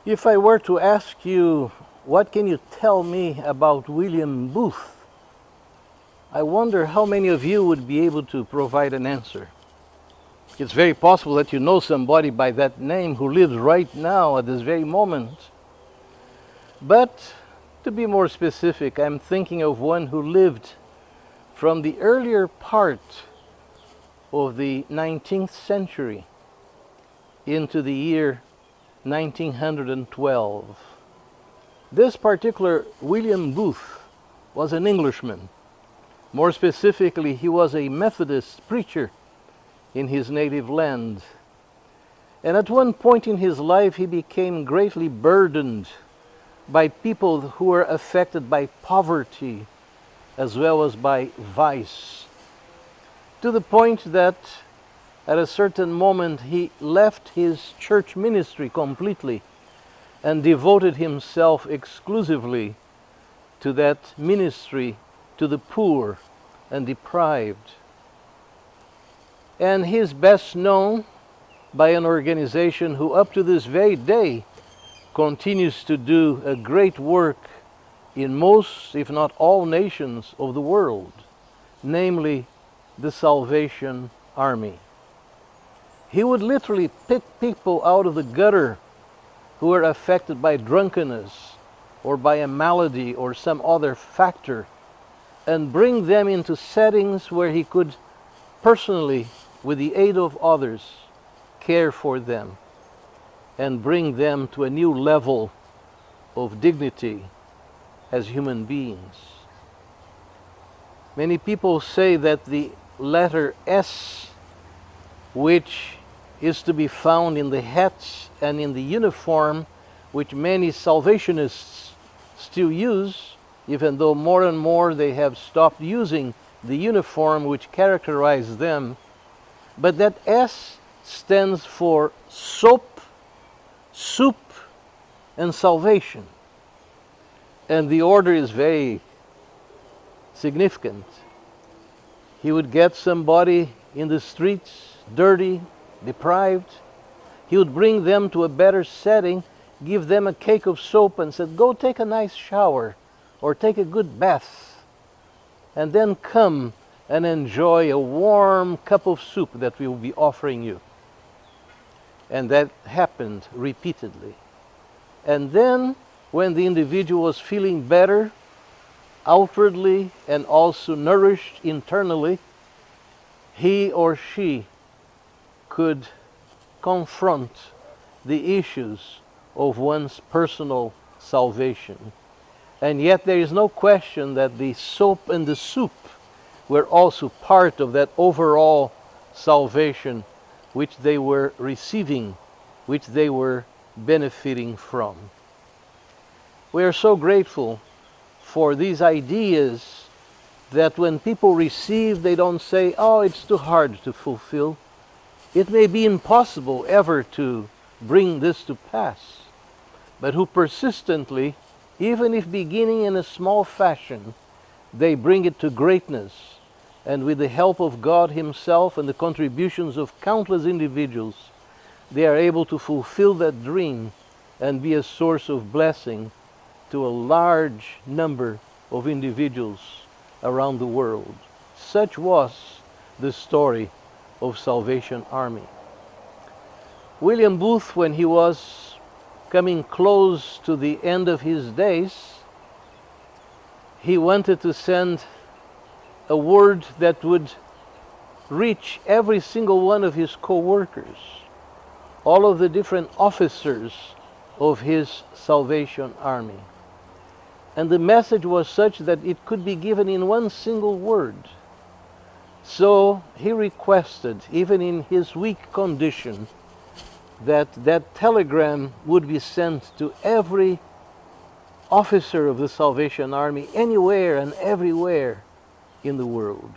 If I were to ask you, what can you tell me about William Booth? I wonder how many of you would be able to provide an answer. It's very possible that you know somebody by that name who lives right now at this very moment. But to be more specific, I'm thinking of one who lived from the earlier part of the 19th century into the year 1912. This particular William Booth was an Englishman. More specifically, he was a Methodist preacher in his native land. And at one point in his life, he became greatly burdened by people who were affected by poverty as well as by vice, to the point that at a certain moment he left his church ministry completely and devoted himself exclusively to that ministry to the poor and deprived. And he is best known by an organization who up to this very day continues to do a great work in most, if not all, nations of the world, namely the Salvation Army. He would literally pick people out of the gutter who were affected by drunkenness or by a malady or some other factor and bring them into settings where he could personally, with the aid of others, care for them and bring them to a new level of dignity as human beings. Many people say that the letter S, which is to be found in the hats and in the uniform, which many Salvationists still use, even though more and more they have stopped using the uniform which characterizes them. But that S stands for soap, soup, and salvation. And the order is very significant. He would get somebody in the streets, dirty, deprived. He would bring them to a better setting, give them a cake of soap and said, go take a nice shower or take a good bath, and then come and enjoy a warm cup of soup that we will be offering you. And that happened repeatedly. And then when the individual was feeling better, outwardly and also nourished internally, he or she could confront the issues of one's personal salvation. And yet there is no question that the soap and the soup were also part of that overall salvation which they were receiving, which they were benefiting from. We are so grateful for these ideas that when people receive, they don't say, oh, it's too hard to fulfill. It may be impossible ever to bring this to pass, but who persistently, even if beginning in a small fashion, they bring it to greatness, and with the help of God Himself and the contributions of countless individuals, they are able to fulfill that dream and be a source of blessing to a large number of individuals around the world. Such was the story of Salvation Army. William Booth, when he was coming close to the end of his days, he wanted to send a word that would reach every single one of his co-workers, all of the different officers of his Salvation Army. And the message was such that it could be given in one single word. So he requested, even in his weak condition, that that telegram would be sent to every officer of the Salvation Army anywhere and everywhere in the world.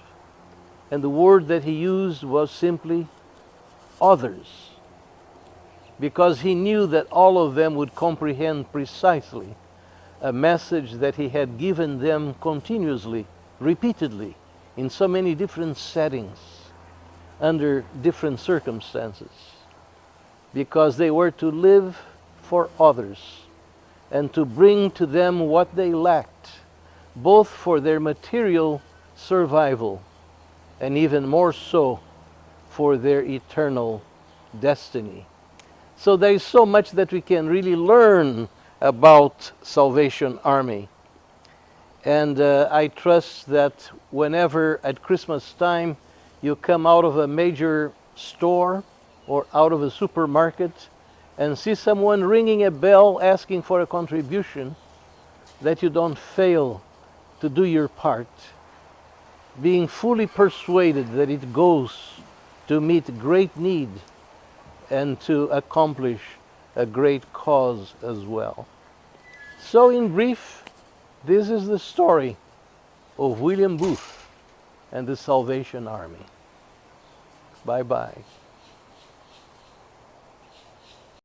And the word that he used was simply others, because he knew that all of them would comprehend precisely a message that he had given them continuously, repeatedly, in so many different settings, under different circumstances, because they were to live for others and to bring to them what they lacked, both for their material survival and even more so for their eternal destiny. So there is so much that we can really learn about Salvation Army. And I trust that whenever at Christmas time you come out of a major store or out of a supermarket and see someone ringing a bell asking for a contribution, that you don't fail to do your part, being fully persuaded that it goes to meet great need and to accomplish a great cause as well. So in brief, this is the story of William Booth and the Salvation Army. Bye-bye.